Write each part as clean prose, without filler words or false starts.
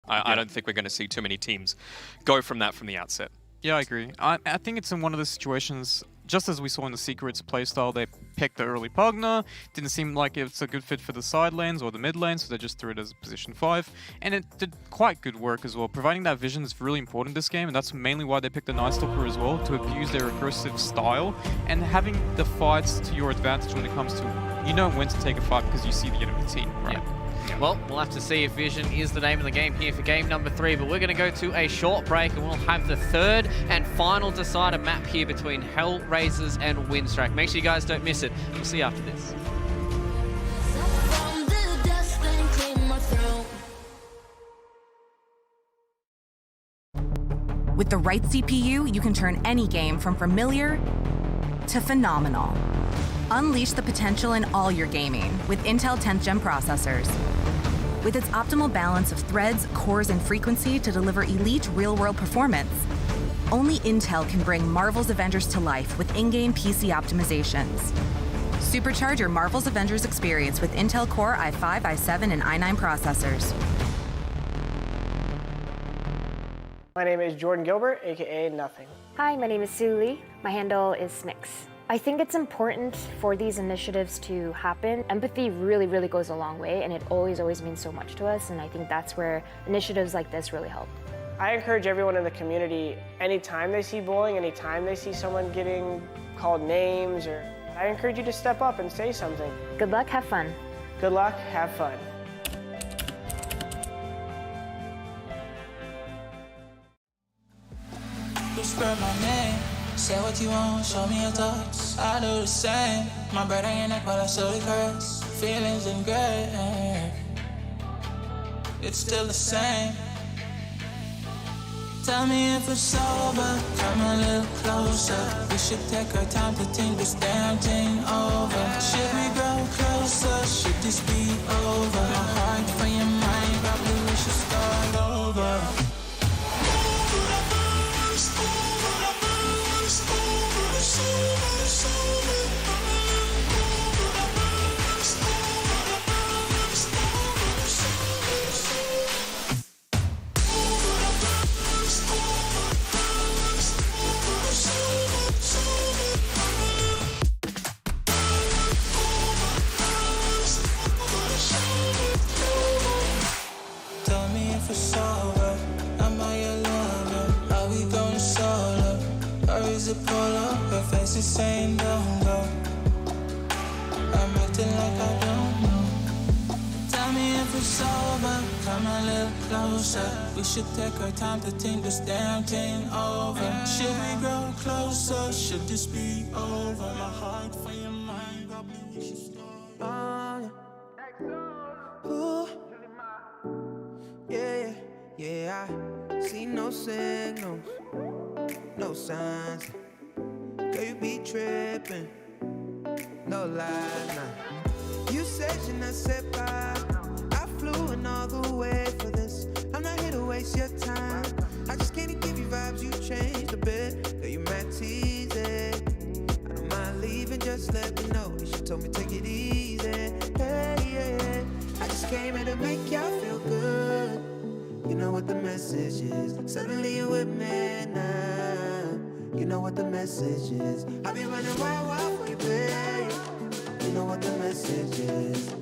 I don't think we're going to see too many teams go from that from the outset. Yeah, I agree. I think it's in one of those situations, just as we saw in the Secrets playstyle, they picked the early Pugner, didn't seem like it's a good fit for the side lanes or the mid lane, so they just threw it as position 5, and it did quite good work as well. Providing that vision is really important in this game, and that's mainly why they picked the Night Stalker as well, to abuse their aggressive style, and having the fights to your advantage when it comes to, you know when to take a fight because you see the enemy team, right? Yeah. Well, we'll have to see if vision is the name of the game here for game number 3, but we're going to go to a short break and we'll have the third and final decider map here between HellRaisers and Winstrike. Make sure you guys don't miss it. We'll see you after this. With the right CPU, you can turn any game from familiar to phenomenal. Unleash the potential in all your gaming with Intel 10th Gen processors. With its optimal balance of threads, cores, and frequency to deliver elite real-world performance, only Intel can bring Marvel's Avengers to life with in-game PC optimizations. Supercharge your Marvel's Avengers experience with Intel Core i5, i7, and i9 processors. My name is Jordan Gilbert, aka Nothing. Hi, my name is Sue Lee. My handle is Smix. I think it's important for these initiatives to happen. Empathy really, really goes a long way, and it always means so much to us, and I think that's where initiatives like this really help. I encourage everyone in the community, anytime they see bullying, anytime they see someone getting called names, I encourage you to step up and say something. Good luck, have fun. Good luck, have fun. Whisper my name, say what you want, show me your thoughts. I do the same. My bread ain't your neck, but I slowly curse. Feelings in gray, it's still the same. Tell me if it's over, come a little closer. We should take our time to think this damn thing over. Should we grow closer? Should this be over? My heart for your mind, probably we should start over. Tell me if it's over, am I your lover? Are we going solo? Or is it polo? Her face is saying don't go. I'm acting like I don't know. Tell me if it's over, come a little closer. We should take our time to think this damn thing over. Should we grow closer? Should this be over? My heart for your mind, probably we should start. Ooh. Yeah, I see no signals, no signs. Girl, you be tripping, no lies, nah. You said you're not set by. I flew in all the way for this. I'm not here to waste your time. I just can't give you vibes, you changed a bit. Girl, you mad teasing. I don't mind leaving, just let me know. She told me take it easy. Hey, yeah. I just came here to make y'all feel good. You know what the message is. Suddenly you're with me now. You know what the message is. I'll be running wild for you, babe. You know what the message is.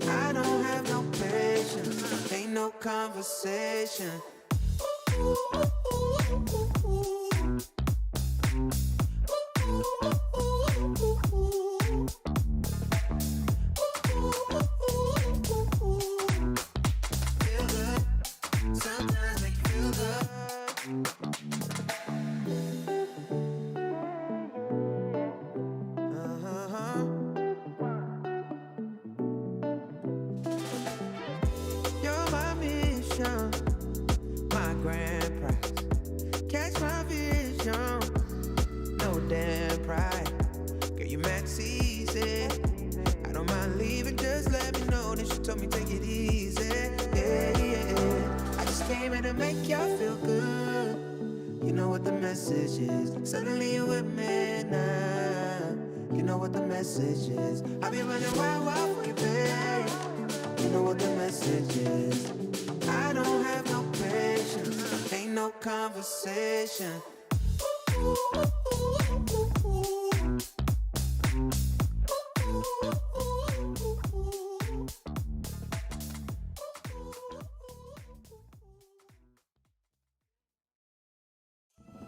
I don't have no patience. Ain't no conversation. Sometimes make you feel good. You're my mission, my grand prize. Catch my vision, no damn pride. Girl, you mad easy. I don't mind leaving, just let me know. Then she told me take it easy. Yeah. I just came here to make y'all feel good. You know what the message is. Suddenly you're with me now. You know what the message is. I'll be running wild for you, babe. You know what the message is. I don't have no conversation.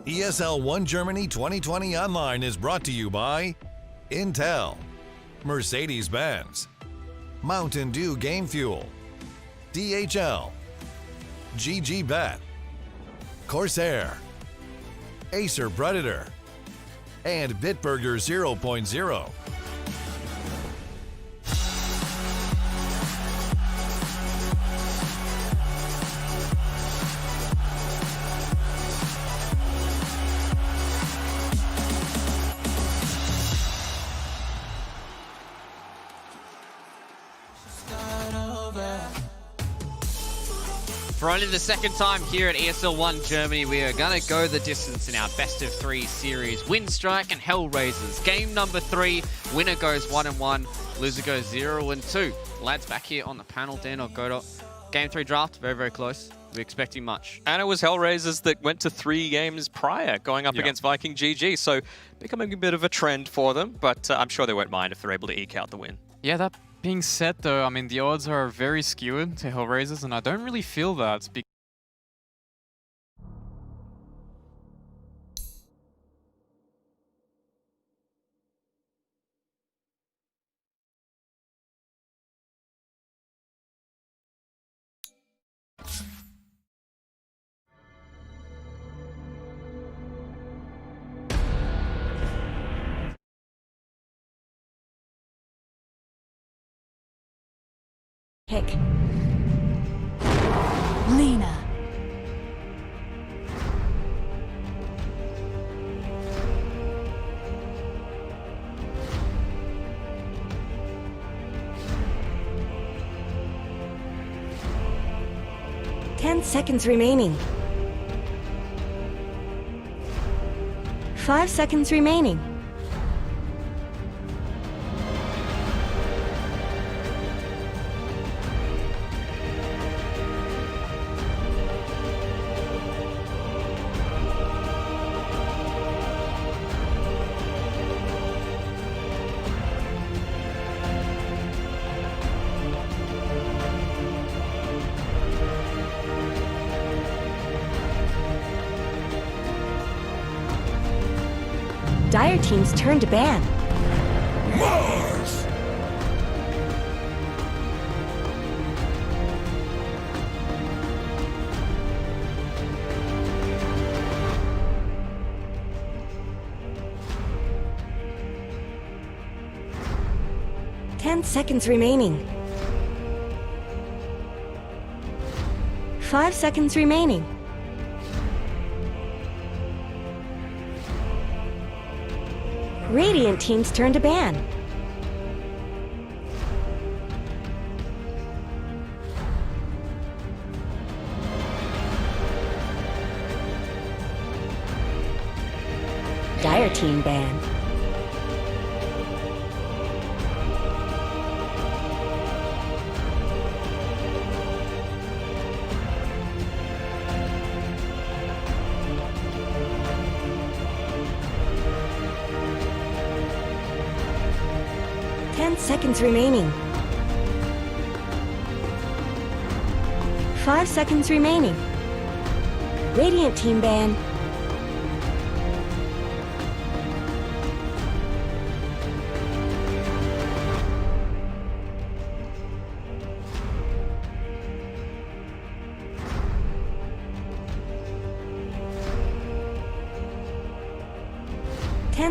ESL 1 Germany 2020 Online is brought to you by Intel, Mercedes-Benz, Mountain Dew Game Fuel, DHL, GGBet, Corsair, Acer Predator, and Bitburger 0.0. For only the second time here at ESL 1 Germany, we are going to go the distance in our best of 3 series. Winstrike and HellRaisers. Game number 3, winner goes 1-1, loser goes 0-2. Lads, back here on the panel, Dan or Godot. Game 3 draft, very, very close. We're expecting much. And it was HellRaisers that went to 3 games prior, going up against Viking GG. So becoming a bit of a trend for them, but I'm sure they won't mind if they're able to eke out the win. Yeah, that being said, though, I mean, the odds are very skewed to HellRaisers, and I don't really feel that. Pick. Lena. Ten seconds remaining. 5 seconds remaining. Dire team's turn to ban. Mars! Ten seconds remaining. 5 seconds remaining. Radiant team's turn to ban. Dire team ban. Seconds remaining. 5 seconds remaining. Radiant team ban.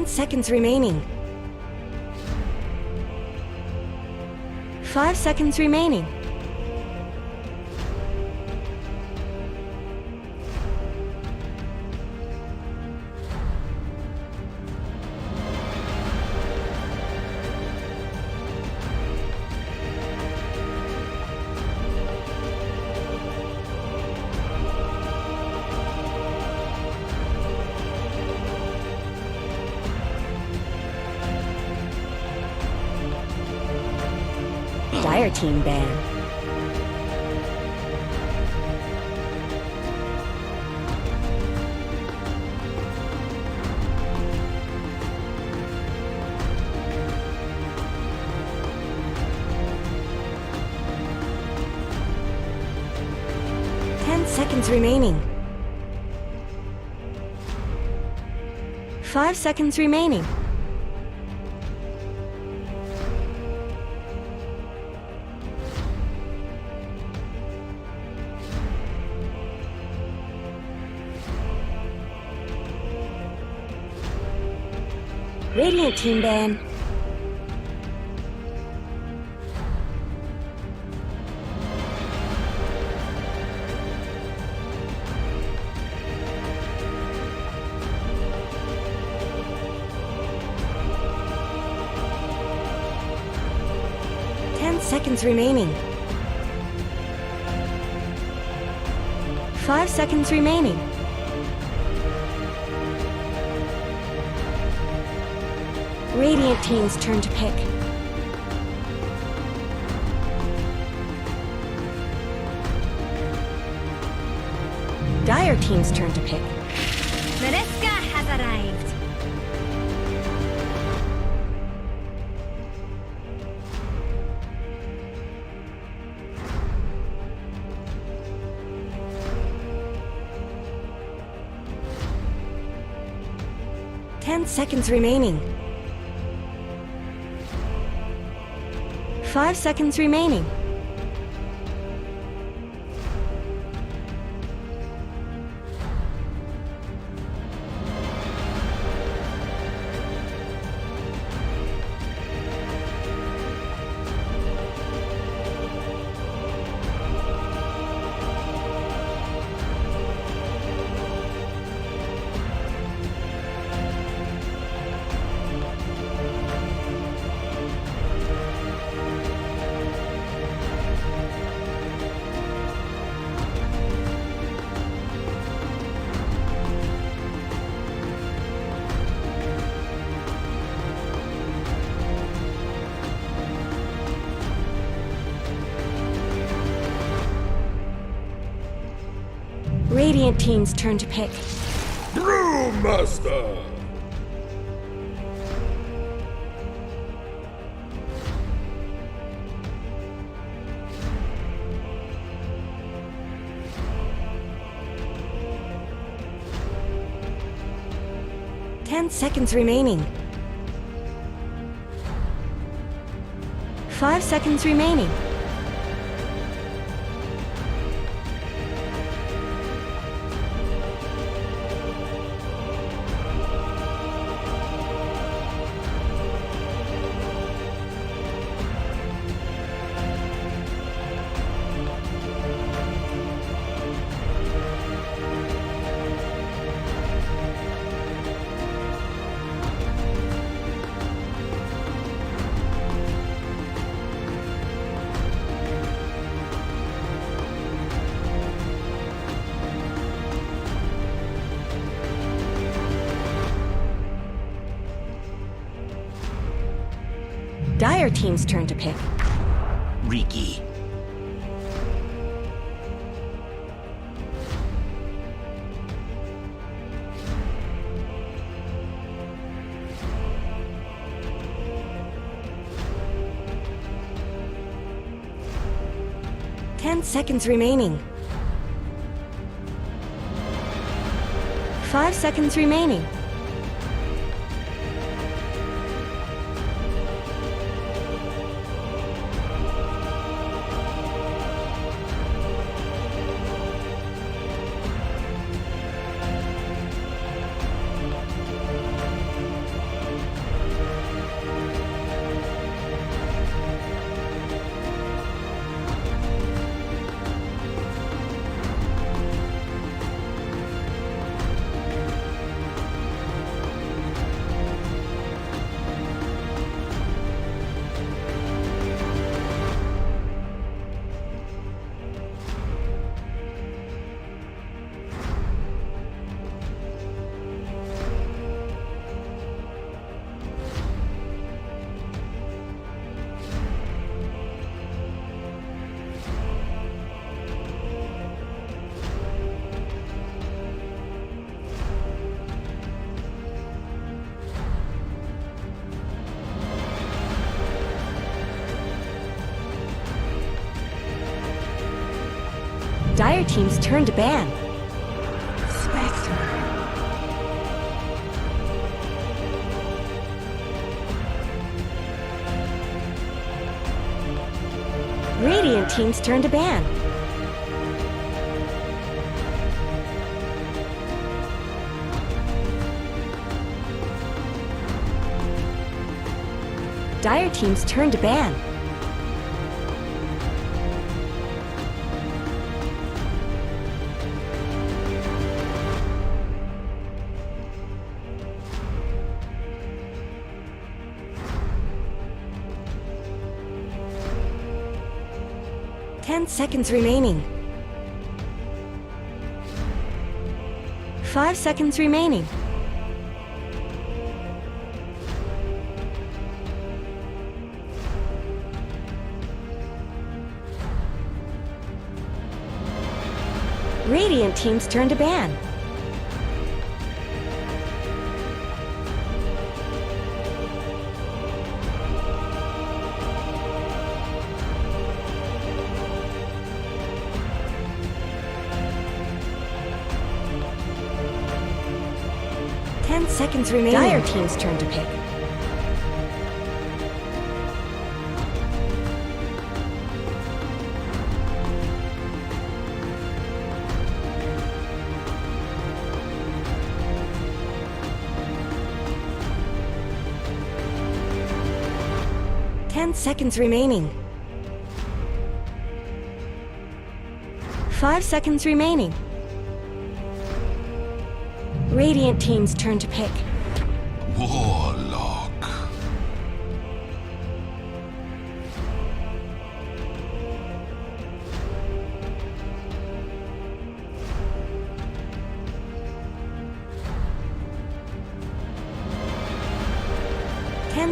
Seconds remaining. 5 seconds remaining. Dire team ban. 10 seconds remaining. 5 seconds remaining. Radiant team ban. Seconds remaining. 5 seconds remaining. Radiant team's turn to pick. Dire team's turn to pick. Mareska has arrived. 10 seconds remaining. 5 seconds remaining. Radiant team's turn to pick. Brewmaster! Ten seconds remaining. 5 seconds remaining. Dire team's turn to pick. Riki. Ten seconds remaining. 5 seconds remaining. Dire Team's turn to ban. Spectre. Radiant Team's turn to ban. Dire Team's turn to ban. Ten seconds remaining. 5 seconds remaining. Radiant Team's turn to ban. Seconds remaining. Dire Team's turn to pick. Seconds remaining. 5 seconds remaining. Radiant Team's turn to pick. Warlock.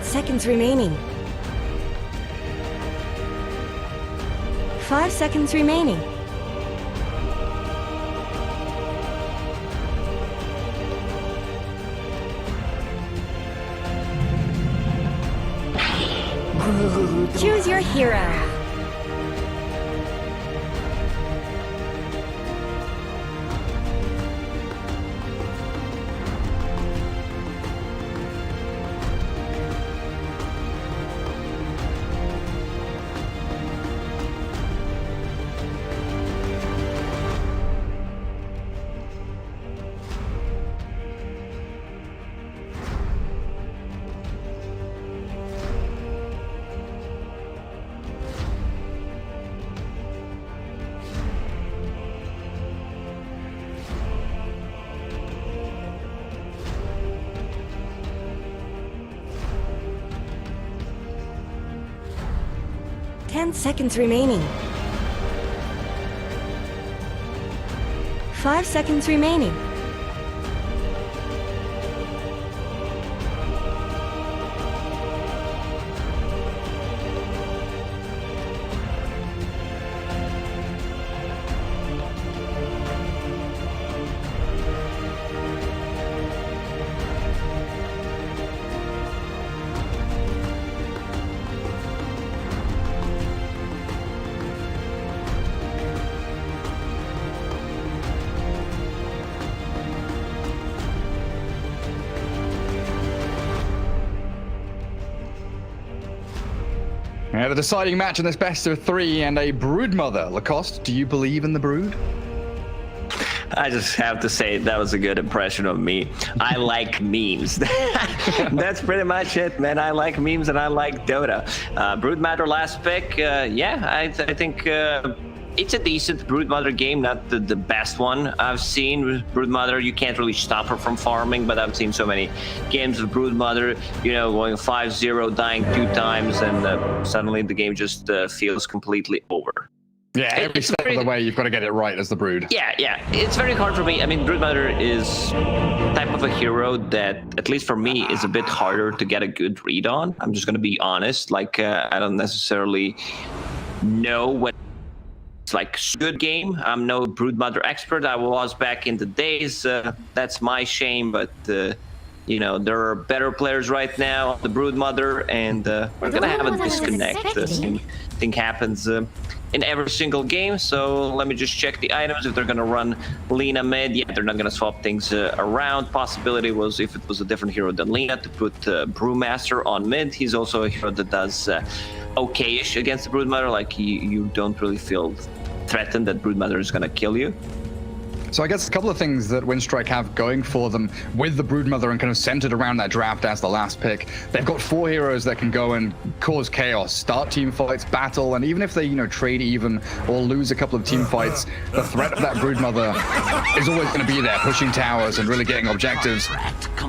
Seconds remaining. 5 seconds remaining. Choose your hero. 10 seconds remaining. 5 seconds remaining. Yeah, the deciding match in this best of 3 and a broodmother. Lacoste, do you believe in the brood? I just have to say that was a good impression of me. I like memes. That's pretty much it, man. I like memes and I like Dota. Broodmother last pick, yeah, I think it's a decent Broodmother game, not the best one I've seen. Broodmother, you can't really stop her from farming, but I've seen so many games of Broodmother, you know, going 5-0, dying 2 times, and suddenly the game just feels completely over. Yeah, every step of the way you've got to get it right as the Brood. Yeah, it's very hard for me. I mean, Broodmother is type of a hero that, at least for me, is a bit harder to get a good read on. I'm just going to be honest. Like, I don't necessarily know what it's like good game. I'm no Broodmother expert. I was back in the days. That's my shame, but You know, there are better players right now, the Broodmother, and we're gonna have a disconnect. The same thing happens in every single game. So let me just check the items. If they're gonna run Lina mid, yeah, they're not gonna swap things around. Possibility was if it was a different hero than Lina to put Brewmaster on mid. He's also a hero that does okay-ish against the Broodmother. Like you don't really feel threatened that Broodmother is gonna kill you. So I guess a couple of things that Winstrike have going for them with the Broodmother and kind of centered around that draft as the last pick. They've got 4 heroes that can go and cause chaos, start team fights, battle, and even if they, you know, trade even or lose a couple of team fights, the threat of that Broodmother is always going to be there, pushing towers and really getting objectives.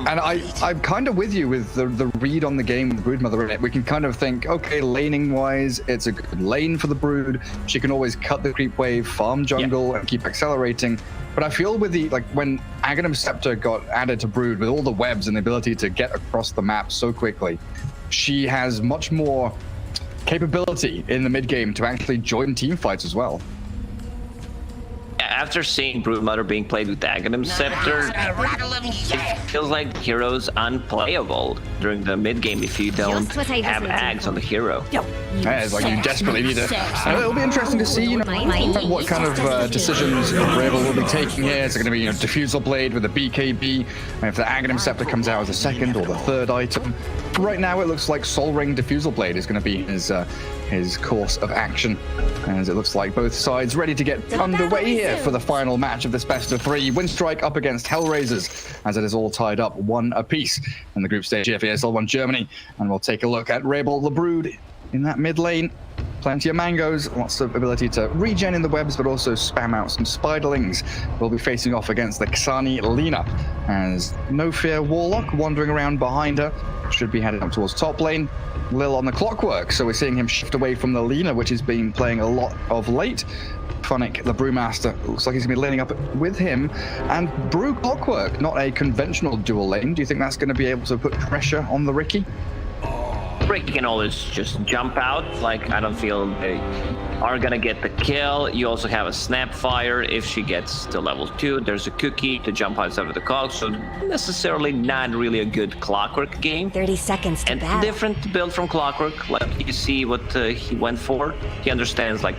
And I'm kind of with you with the read on the game with the Broodmother in it. We can kind of think, okay, laning-wise, it's a good lane for the Brood. She can always cut the creep wave, farm jungle, and keep accelerating. But I feel with the, like, when Aghanim Scepter got added to Brood, with all the webs and the ability to get across the map so quickly, she has much more capability in the mid-game to actually join team fights as well. After seeing Broodmother being played with Aghanim Scepter, it feels like the hero's unplayable during the mid-game if you don't have Ags on the hero. Yeah, it's like you desperately need it. It'll be interesting to see, you know, what kind of decisions Rebel will be taking here. Is it going to be, you know, Diffusal Blade with a BKB? And if the Aghanim Scepter comes out as a second or the third item. Right now, it looks like Sol Ring Diffusal Blade is going to be his course of action, as it looks like both sides ready to get underway here for the final match of this best of 3. Winstrike up against HellRaisers, as it is all tied up 1 apiece in the group stage here for ESL 1 Germany. And we'll take a look at Rebel the Brood in that mid lane. Plenty of mangoes, lots of ability to regen in the webs, but also spam out some spiderlings. We'll be facing off against the Xani Lina, as No Fear Warlock wandering around behind her. Should be headed up towards top lane. Lil on the Clockwork, so we're seeing him shift away from the Lina, which has been playing a lot of late. Funnick, the Brewmaster, looks like he's going to be laning up with him. And Brew Clockwork, not a conventional dual lane. Do you think that's going to be able to put pressure on the Riki? Ricky can always just jump out. Like, I don't feel they are gonna get the kill. You also have a Snapfire. If she gets to level 2, there's a cookie to jump outside of the cog. So necessarily not really a good Clockwork game. 30 seconds to battle. Different build from Clockwork. Like, you see what he went for. He understands, like,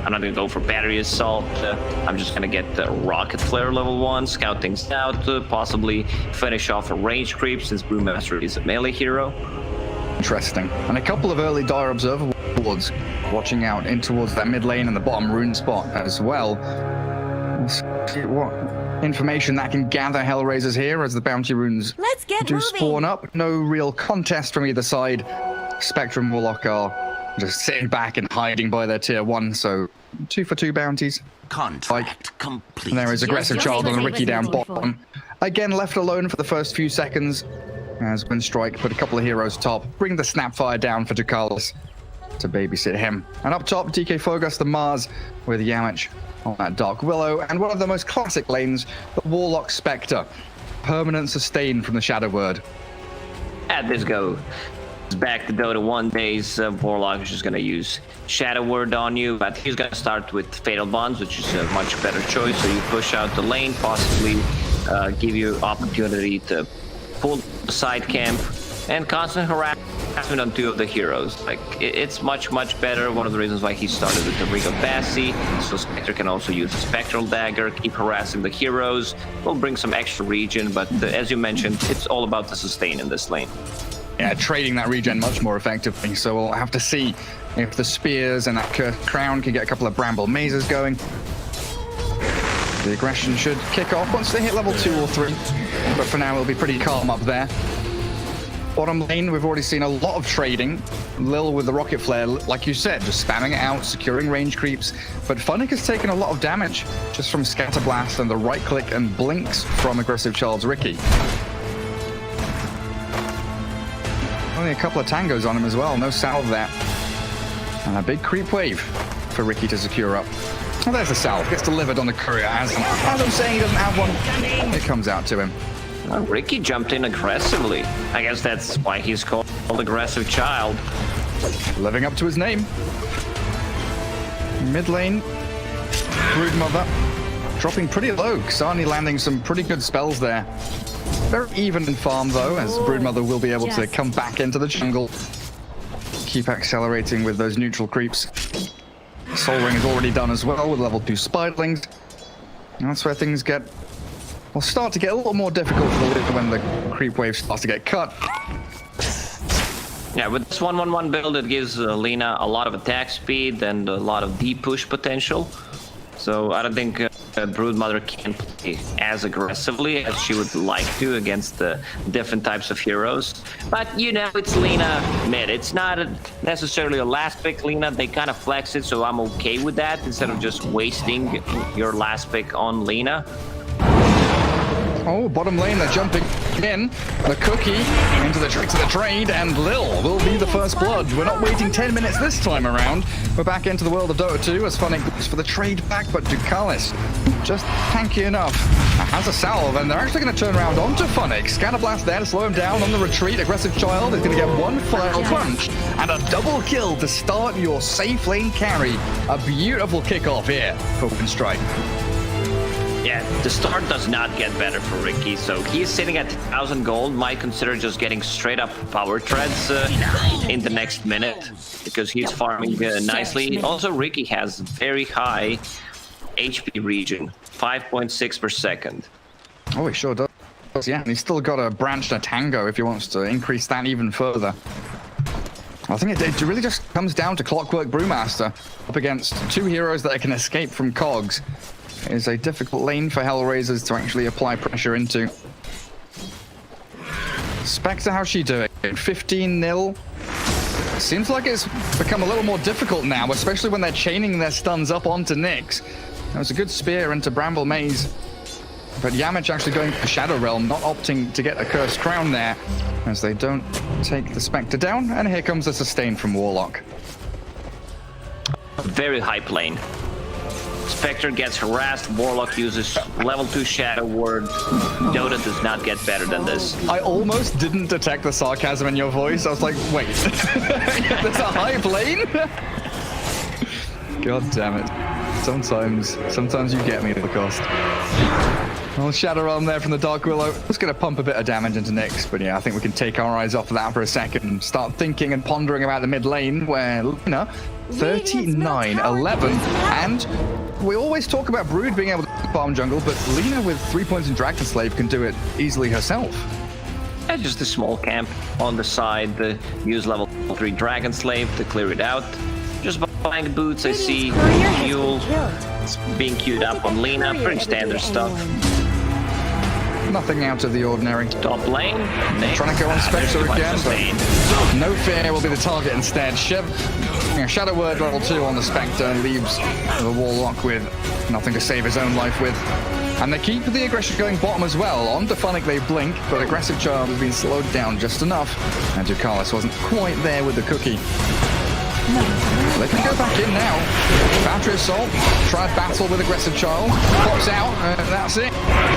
I'm not gonna go for battery assault. I'm just gonna get the rocket flare level 1, scout things out, possibly finish off a range creep since Brewmaster is a melee hero. Interesting. And a couple of early Dire Observer wards watching out in towards that mid lane and the bottom rune spot as well. Let's see what information that can gather HellRaisers here as the bounty runes spawn up. No real contest from either side. Spectrum Warlock are just sitting back and hiding by their tier 1, so 2 for 2 bounties. Contract complete. And there is Aggressive Child on the Riki down bottom. Again, left alone for the first few seconds, as Winstrike put a couple of heroes top, bring the Snapfire down for Ducalis to babysit him. And up top, DK Fogus, the Mars, with Yamich on that Dark Willow, and one of the most classic lanes, the Warlock Spectre. Permanent sustain from the Shadow Word. At this go. Back to Dota 1 days, Warlock is just going to use Shadow Word on you, but he's going to start with Fatal Bonds, which is a much better choice. So you push out the lane, possibly give you opportunity to pull the side camp, and constant harassment on 2 of the heroes. Like, it's much better. One of the reasons why he started with the Ring of Bassi, so Spectre can also use the Spectral Dagger, keep harassing the heroes. Will bring some extra regen, but as you mentioned, it's all about the sustain in this lane. Yeah, trading that regen much more effectively, so we'll have to see if the spears and that Cursed Crown can get a couple of Bramble Mazes going. The aggression should kick off once they hit level 2 or 3, but for now it'll be pretty calm up there. Bottom lane, we've already seen a lot of trading. Lil with the Rocket Flare, like you said, just spamming it out, securing range creeps, but Funnick has taken a lot of damage just from Scatter Blast and the right click and blinks from Aggressive Child's Riki. Only a couple of tangos on him as well, no salve there. And a big creep wave for Riki to secure up. Well, there's the salve. Gets delivered on the courier. As I'm saying, he doesn't have one. It comes out to him. Well, Riki jumped in aggressively. I guess that's why he's called Aggressive Child. Living up to his name. Mid lane, Broodmother dropping pretty low. Xani landing some pretty good spells there. Very even in farm, though, as Broodmother will be able to come back into the jungle. Keep accelerating with those neutral creeps. Soul Ring is already done as well with level 2 Spiderlings. And that's where things will start to get a little more difficult when the creep wave starts to get cut. Yeah, with this 1-1-1 build, it gives Lina a lot of attack speed and a lot of deep push potential. So I don't think Broodmother can play as aggressively as she would like to against the different types of heroes. But, you know, it's Lina mid. It's not necessarily a last pick Lina. They kind of flex it, so I'm okay with that instead of just wasting your last pick on Lina. Oh, bottom lane, they're jumping in. The cookie into the tricks of the trade, and Lil will be the first blood. We're not waiting 10 minutes this time around. We're back into the world of Dota 2 as Funnick looks for the trade back, but Ducalis just tanky enough. Has a salve, and they're actually going to turn around onto Funnick. Scatterblast there to slow him down on the retreat. Aggressive Child is going to get one final punch and a double kill to start your safe lane carry. A beautiful kickoff here for Winstrike. Yeah, the start does not get better for Ricky, so he's sitting at 1,000 gold. Might consider just getting straight up power treads in the next minute because he's farming nicely. Also, Ricky has very high HP regen, 5.6 per second. Oh, he sure does. Yeah, and he's still got a branch and a tango if he wants to increase that even further. I think it really just comes down to Clockwork Brewmaster up against two heroes that can escape from cogs. It is a difficult lane for HellRaisers to actually apply pressure into. Spectre, how's she doing? 15-0. Seems like it's become a little more difficult now, especially when they're chaining their stuns up onto Nyx. That was a good spear into Bramble Maze. But Yamich actually going for Shadow Realm, not opting to get a Cursed Crown there, as they don't take the Spectre down. And here comes the sustain from Warlock. Very hype lane. Spectre gets harassed, Warlock uses level 2 Shadow Word. Dota does not get better than this. I almost didn't detect the sarcasm in your voice. I was like, wait, there's a hype lane? God damn it. Sometimes you get me at the cost. Well, Shadow Realm there from the Dark Willow. Just going to pump a bit of damage into Nyx, but yeah, I think we can take our eyes off of that for a second and start thinking and pondering about the mid lane, where Lina, 39-11, and we always talk about Brood being able to farm jungle, but Lina with 3 points in Dragon Slave can do it easily herself. Yeah, just a small camp on the side, use level 3 Dragon Slave to clear it out. Just buying boots, I see Fuel being queued up on Lina, pretty standard stuff. Nothing out of the ordinary. Top lane. Trying to go on Spectre again, but no fear will be the target instead. Shadow Word level 2 on the Spectre leaves the Warlock with nothing to save his own life with. And they keep the aggression going bottom as well. On to Funnick they blink, but Aggressive Child has been slowed down just enough. And Ducalis wasn't quite there with the cookie. They can go back in now. Battery Assault, try battle with Aggressive Child, pops out, and that's it.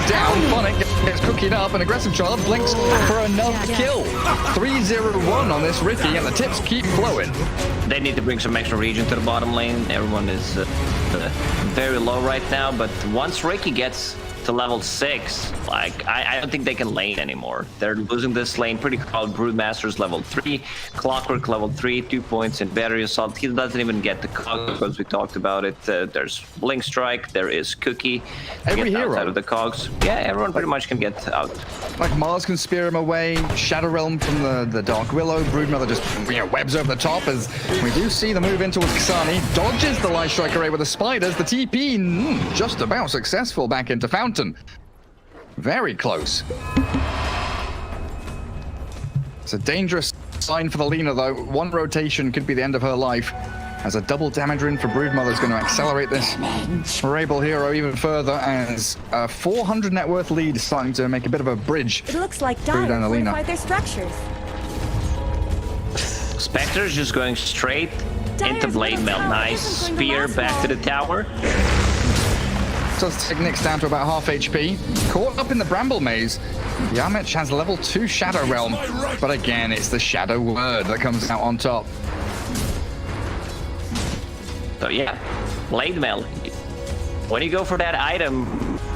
Down, Funnick gets cookied up, and Aggressive Child blinks for another kill. 3-0-1 on this Ricky, and the tips keep flowing. They need to bring some extra regen to the bottom lane. Everyone is very low right now, but once Ricky gets to level 6, like, I don't think they can lane anymore. They're losing this lane pretty hard. Broodmaster's level 3, Clockwork level 3, 2 points in Battery Assault. He doesn't even get the cogs because we talked about it. There's Winstrike, there is Cookie. Every hero outside of the cogs. Yeah, everyone pretty much can get out. Like Mars can spear him away, Shadow Realm from the Dark Willow, Broodmother just webs over the top as we do see the move in towards Kasani. Dodges the Light Strike array with the spiders. The TP just about successful back into Fountain. Very close. It's a dangerous sign for the Lina, though. One rotation could be the end of her life. As a double damage rune for Broodmother is going to accelerate this Rebel hero even further, as a 400 net worth lead is starting to make a bit of a bridge. It looks like Dire fortified their structures. Spectre's just going straight into Blade Mail. Nice spear back to the tower. Does take Nyx down to about half HP. Caught up in the Bramble Maze. Yamich has level 2 Shadow Realm, but again, it's the Shadow Word that comes out on top. So yeah, Blade Mail. When you go for that item,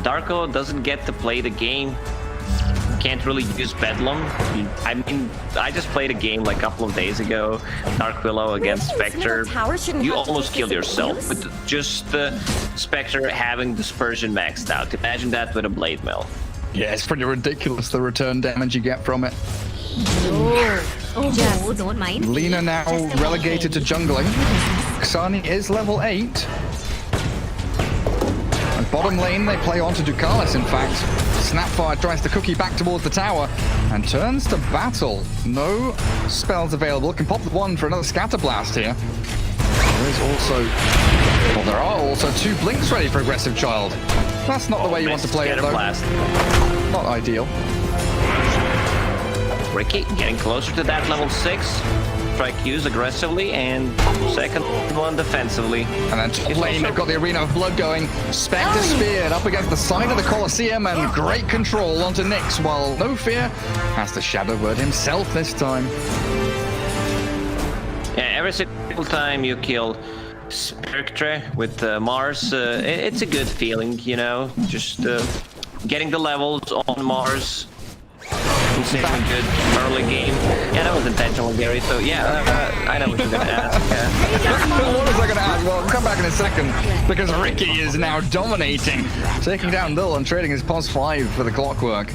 Darko doesn't get to play the game can't really use Bedlam. I mean, I just played a game like a couple of days ago, Dark Willow against Spectre. You almost killed yourself with just the Spectre having Dispersion maxed out. Imagine that with a Blade Mill. Yeah, it's pretty ridiculous, the return damage you get from it. Oh, don't mind. Lina now relegated to jungling. Xani is level 8. And bottom lane, they play on to Ducalis, in fact. Snapfire tries to cookie back towards the tower and turns to battle. No spells available. Can pop the one for another Scatter Blast here. There is also... Well, there are also 2 Blinks ready for Aggressive Child. That's not the way you want to play it, though. Blast. Not ideal. Ricky getting closer to that level 6. Strike use aggressively and second one defensively. And then top lane, they've got the Arena of Blood going. Spectre speared up against the side of the Colosseum and great control onto Nyx, while No Fear has the Shadow Word himself this time. Yeah, every single time you kill Spectre with Mars, it's a good feeling, you know, just getting the levels on Mars. Considering good early game. Yeah, that was intentional, Gary. So yeah, I know what you're gonna ask. What was I gonna ask? Well, we'll come back in a second because Ricky is now dominating, taking down Lil and trading his +5 for the Clockwork.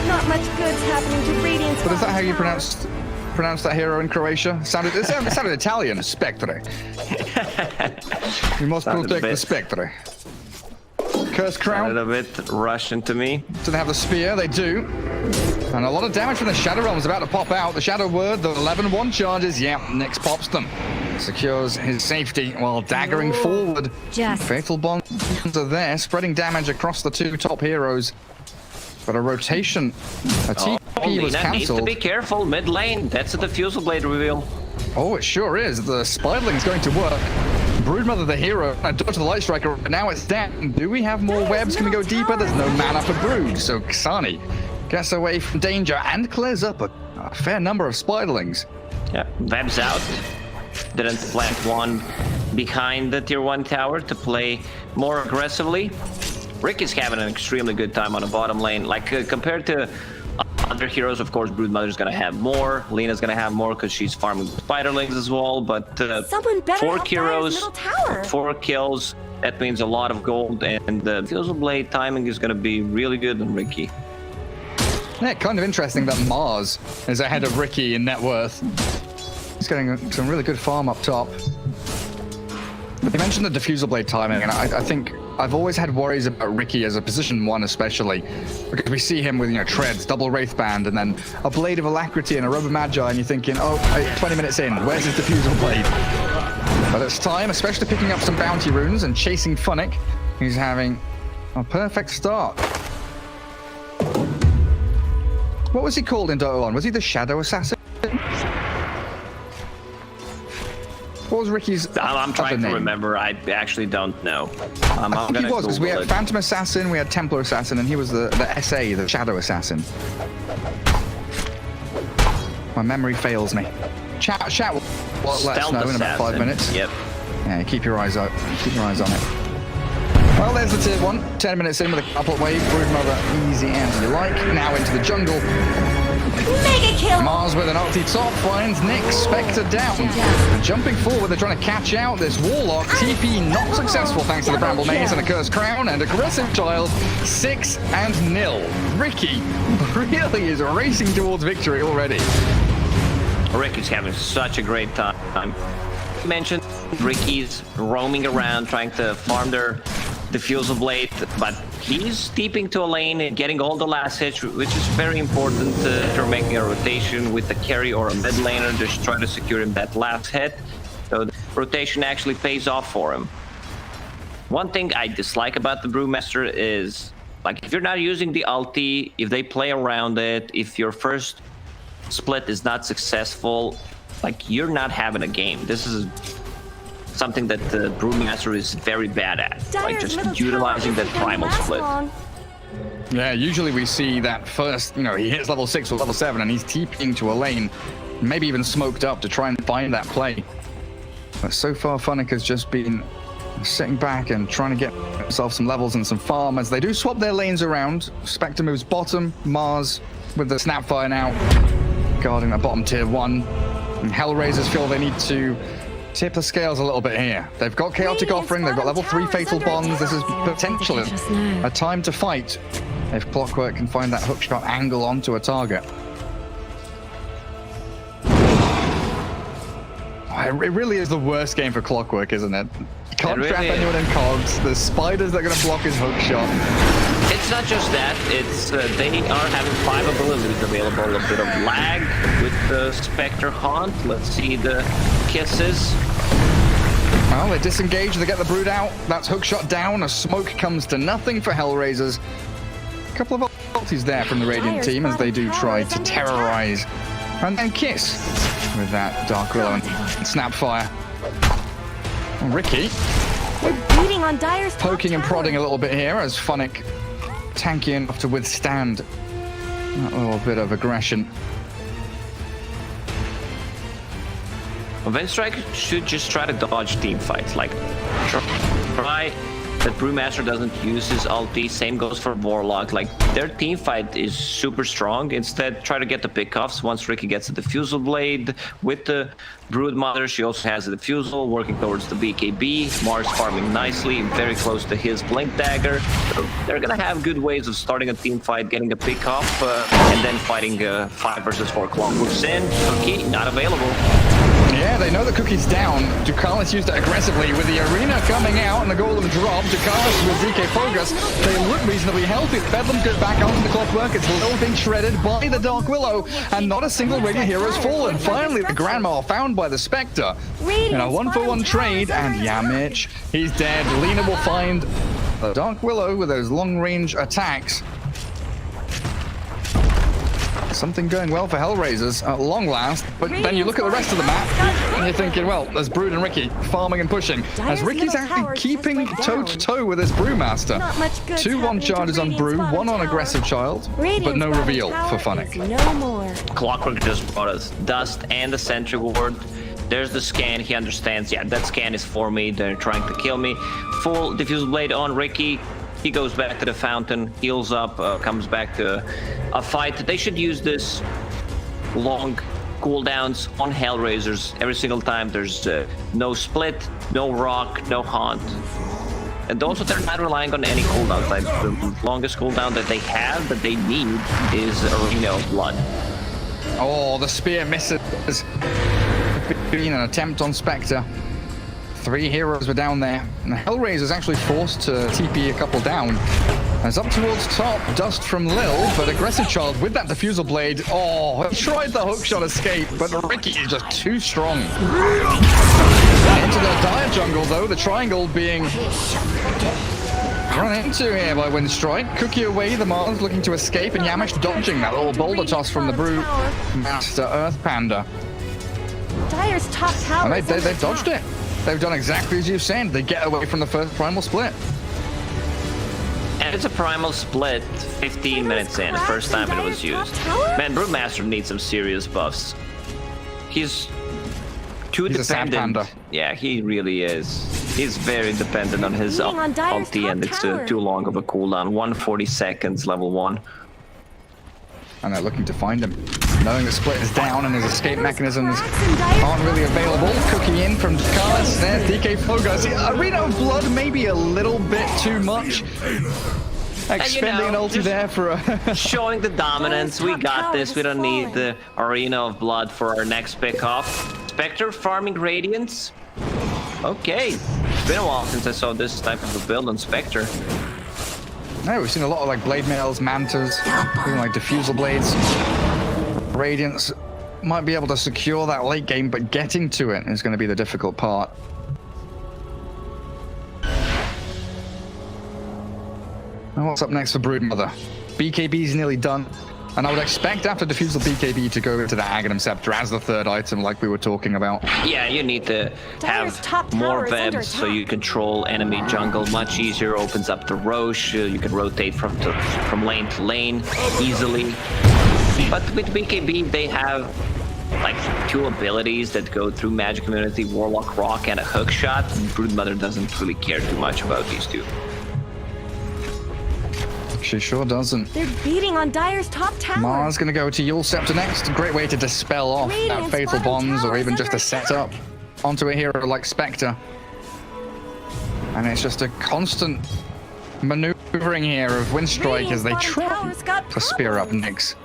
Not much good's happening to Radiant's. But is that how you pronounce that hero in Croatia? It sounded Italian. Spectre. You must protect the Spectre. Curse Crown. A bit Russian to me. Do they have the spear? They do. And a lot of damage from the Shadow Realm is about to pop out. The Shadow Word, the 11-1 charges. Yeah, Nyx pops them. Secures his safety while daggering forward. Fatal Bonds are there, spreading damage across the 2 top heroes. But a rotation, a TP was cancelled. Needs to be careful, mid lane. That's a Diffusal Blade reveal. Oh, it sure is. The Spiderling's going to work. Broodmother, the hero, and dodge the Light Striker. Now it's down. Do we have more webs? Can we go deeper? There's no mana for Brood. So Xani gets away from danger and clears up a fair number of Spiderlings. Yeah, webs out. Didn't plant one behind the tier 1 tower to play more aggressively. Ricky's having an extremely good time on the bottom lane. Like, compared to other heroes, of course, Broodmother's gonna have more. Lena's gonna have more because she's farming Spiderlings as well. But 4 heroes, 4 kills, that means a lot of gold. And the Diffusal Blade timing is gonna be really good on Ricky. Yeah, kind of interesting that Mars is ahead of Ricky in net worth. He's getting some really good farm up top. You mentioned the Diffusal Blade timing, and I think I've always had worries about Ricky as a position 1 especially, because we see him with, you know, treads, double Wraithband, and then a Blade of Alacrity and a Robe of Magi, and you're thinking, oh, 20 minutes in, where's his Diffusal Blade? But it's time, especially picking up some bounty runes and chasing Funnick. He's having a perfect start. What was he called in Dota 1? Was he the Shadow Assassin? What was Ricky's I'm trying to remember. I actually don't know. I think he was, because we had Phantom Assassin, we had Templar Assassin, and he was the SA, the Shadow Assassin. My memory fails me. Chat will let us know in about 5 minutes. Yep. Yeah, keep your eyes out. Keep your eyes on it. Well, there's the tier 1. 10 minutes in with a couple wave. Broodmother, easy as you like. Now into the jungle. Mega kill! Mars with an ulti top finds Nyx, Spectre down. And jumping forward, they're trying to catch out this Warlock. TP not successful thanks to the Bramble Maze and a Cursed Crown and Aggressive Child. 6-0. Ricky really is racing towards victory already. Ricky's having such a great time. You mentioned Ricky's roaming around trying to farm their Diffusal Blade, but he's steeping to a lane and getting all the last hits, which is very important if you're making a rotation with a carry or a mid laner, just try to secure him that last hit. So the rotation actually pays off for him. One thing I dislike about the Brewmaster is, like, if you're not using the ulti, if they play around it, if your first split is not successful, like, you're not having a game. This is something that the Brewmaster is very bad at, like just utilizing that primal split. Yeah, usually we see that first, you know, he hits level 6 or level 7 and he's TPing to a lane, maybe even smoked up to try and find that play. But so far, Funnick has just been sitting back and trying to get themselves some levels and some farm as they do swap their lanes around. Spectre moves bottom, Mars with the Snapfire now, guarding that bottom tier 1. And HellRaisers feel they need to tip the scales a little bit here. They've got Chaotic Offering, they've got level 3 Fatal Bonds. This is potentially a time to fight if Clockwork can find that hookshot angle onto a target. It really is the worst game for Clockwork, isn't it? You can't trap anyone in cogs. There's spiders that are going to block his hookshot. It's not just that. It's they are having 5 abilities available. A bit of lag with the Spectre Haunt. Let's see the kisses. Well, they disengage. They get the Brood out. That's hookshot down. A smoke comes to nothing for HellRaisers. A couple of ultis there from the Radiant team as they do try to terrorize. And then Kiss with that Dark Willow and Snapfire. And Ricky beating on Dire's poking and prodding a little bit here as Funnick tanky enough to withstand that little bit of aggression. Winstrike should just try to dodge team fights. Like, try that Brewmaster doesn't use his ulti. Same goes for Warlock. Like, their team fight is super strong. Instead, try to get the pickoffs. Once Ricky gets the Diffusal Blade with the Broodmother, she also has the Diffusal, working towards the BKB. Mars farming nicely, very close to his Blink Dagger. So they're gonna have good ways of starting a team fight, getting a pickoff, and then fighting 5 versus 4 Clockwork Sin. Cookie, not available. Yeah, they know the Cookie's down. Ducalis used it aggressively with the Arena coming out and the Golem drop. Ducalis with DK Focus. They look reasonably healthy. Bedlam's good back onto the Clockwork. It's Lil being shredded by the Dark Willow, and not a single Radiant hero's fallen. Finally, the Grandma found by the Spectre in a 1-for-1 trade, and Yamich, he's dead. Lina will find the Dark Willow with those long-range attacks. Something going well for HellRaisers at long last, but then you look at the rest of the map and you're thinking, well, there's Brood and Ricky farming and pushing, as Ricky's actually keeping toe-to-toe with this Brewmaster. 2 1 charges on Brew, 1 on Aggressive Child, but no reveal for Funnick. No more. Clockwork just brought us Dust and the Sentry Ward. There's the scan. He understands, yeah, that scan is for me. They're trying to kill me. Full Diffusal Blade on Ricky. He goes back to the fountain, heals up, comes back to a fight. They should use this long cooldowns on HellRaisers every single time. There's no split, no rock, no haunt. And also they're not relying on any cooldowns. Like, the longest cooldown that they have, that they need, is Arena of Blood. Oh, the spear misses. Been an attempt on Spectre. 3 heroes were down there, and HellRaisers actually forced to TP a couple down. As up towards top, Dust from Lil, but Aggressive Child with that Diffusal Blade. Oh, he tried the hookshot escape, but Ricky is just too strong. Into the Dire jungle, though, the triangle being run into here by Winstrike. Cookie away, the Mars looking to escape, and Yamish dodging that little boulder toss from the Brew Master Earth Panda. Dire's top tower. And they dodged it. They've done exactly as you've said. They get away from the first Primal Split. And it's a Primal Split 15 minutes in, the first time it was used. Man, Brewmaster needs some serious buffs. He's too dependent. Yeah, he really is. He's very dependent on his ulti, and it's too long of a cooldown. 140 seconds, level 1. And they're looking to find him. Knowing the split is down and his escape mechanisms aren't really available. Cookie in from Ducalis. There's DK Focus. Arena of Blood maybe a little bit too much. Expending an ulti there for a... showing the dominance. We got this. We don't need the Arena of Blood for our next pickoff. Spectre farming Radiance. Okay. It's been a while since I saw this type of a build on Spectre. No, we've seen a lot of like Blade Mails, Mantas, even like Diffusal Blades. Radiance might be able to secure that late game, but getting to it is going to be the difficult part. Now what's up next for Broodmother? BKB's nearly done. And I would expect after Diffusal BKB to go into the Aghanim Scepter as the 3rd item like we were talking about. Yeah, you need to have more webs so you control enemy jungle much easier, opens up the Roche, you can rotate from lane to lane easily. But with BKB they have like 2 abilities that go through Magic Immunity, Warlock Rock, and a hook shot. Broodmother doesn't really care too much about these 2. She sure doesn't. They're beating on Dire's top tower. Mars gonna go to Yule Scepter next. Great way to dispel off that Fatal Bonds, or even just to set up onto a hero like Spectre. And it's just a constant maneuvering here of Winstrike as they try to spear up Nyx.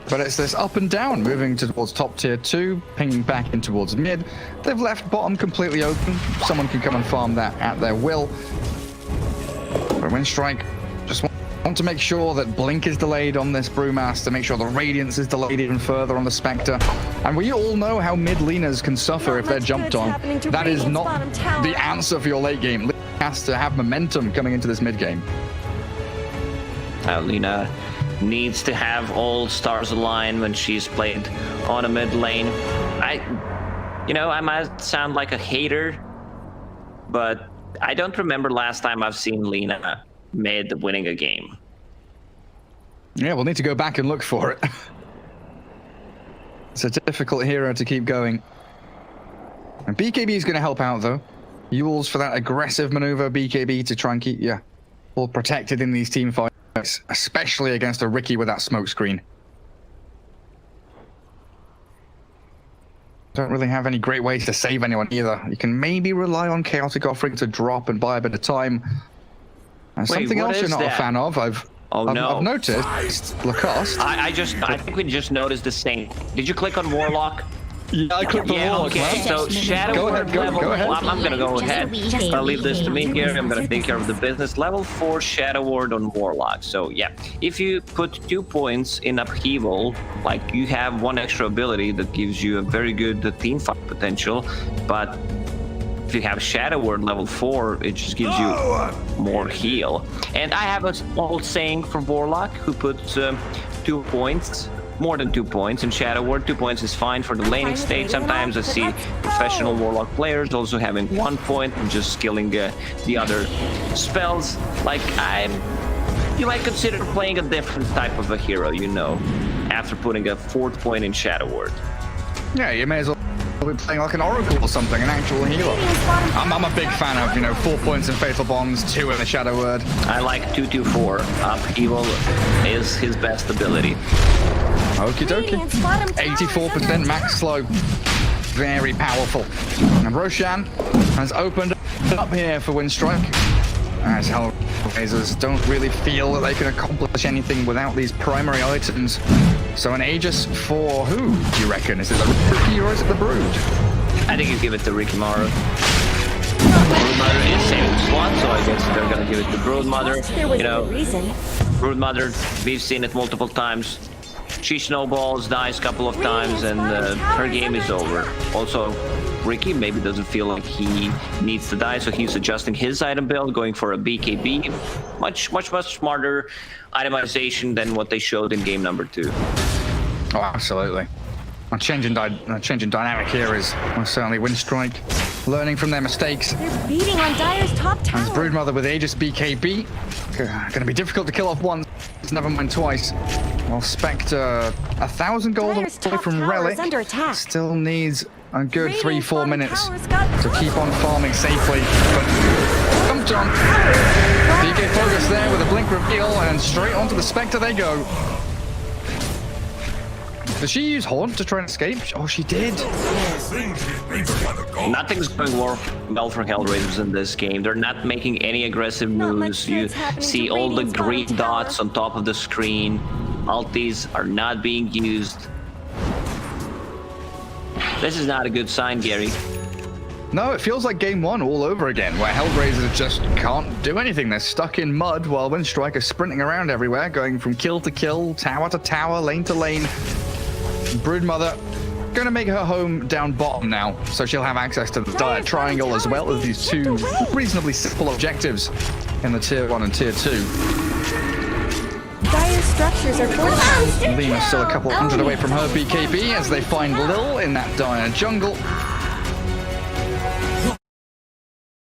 But it's this up and down, moving towards top tier 2, pinging back in towards mid. They've left bottom completely open. Someone can come and farm that at their will. But Winstrike just want to make sure that Blink is delayed on this Brewmaster, make sure the Radiance is delayed even further on the Spectre. And we all know how mid laners can suffer if they're jumped on. That is not the answer for your late game. Lina has to have momentum coming into this mid game. Lina needs to have all stars align when she's played on a mid lane. I might sound like a hater, but I don't remember last time I've seen Lina mid winning a game. Yeah, we'll need to go back and look for it. It's a difficult hero to keep going. And BKB is going to help out though. Yules for that aggressive maneuver, BKB to try and keep you all protected in these team fights, especially against a Riki with that smoke screen. Don't really have any great ways to save anyone either. You can maybe rely on Chaotic Offering to drop and buy a bit of time. And something else you're not a fan of, I've noticed, Lacoste. I think we just noticed the same. Did you click on Warlock? Yeah, I clicked on Warlock. Okay, so Shadow Word level. I'm gonna go ahead. I'll leave this to me here. I'm gonna take care of the business. Level 4 Shadow Word on Warlock. So yeah, if you put 2 points in Upheaval, like you have 1 extra ability that gives you a very good team fight potential, but if you have Shadow Word level 4, it just gives you more heal. And I have an old saying for Warlock who puts 2 points, more than 2 points in Shadow Word. 2 points is fine for the laning stage. Sometimes I see professional Warlock players also having 1 point and just skilling the other spells. Like you might consider playing a different type of a hero, after putting a 4th point in Shadow Word. Yeah, you may as well be playing like an Oracle or something, an actual healer. I'm a big fan of, 4 points in Fatal Bonds, 2 in the Shadow Word. I like 2-2-4. Upheaval is his best ability. Okie dokie. 84% max slow. Very powerful. And Roshan has opened up here for Winstrike. As HellRaisers don't really feel that they can accomplish anything without these primary items. So an Aegis for who, do you reckon? Is it the Riki or is it the Brood? I think you give it to Rikimaru. Broodmother is saving slot, so I guess they're gonna give it to Broodmother. Broodmother, we've seen it multiple times. She snowballs, dies a couple of times, and her game is over. Also, Riki maybe doesn't feel like he needs to die, so he's adjusting his item build, going for a BKB. Much smarter itemization than what they showed in game number 2. Oh, absolutely. A change in dynamic here is certainly Winstrike learning from their mistakes. They're beating on Dire's top tower. As Broodmother with Aegis BKB. Gonna be difficult to kill off once, never mind twice. Well, Spectre, 1,000 gold away from Relic. Still needs a good 3-4 minutes to keep on farming safely. But jumped on. DK Focus there with a blink reveal, and straight onto the Spectre they go. Did she use Haunt to try and escape? Oh, she did. Nothing's going well for HellRaisers in this game. They're not making any aggressive moves. You see all the green dots on top of the screen. Ultis are not being used. This is not a good sign, Gary. No, it feels like game 1 all over again, where HellRaisers just can't do anything. They're stuck in mud while Winstrike is sprinting around everywhere, going from kill to kill, tower to tower, lane to lane. Broodmother going to make her home down bottom now, so she'll have access to the Dire Triangle as well as these 2 reasonably simple objectives in the tier 1 and tier 2. Dire structures are fortified. Lina's still a couple hundred away from her BKB as they find Lil in that Dire jungle.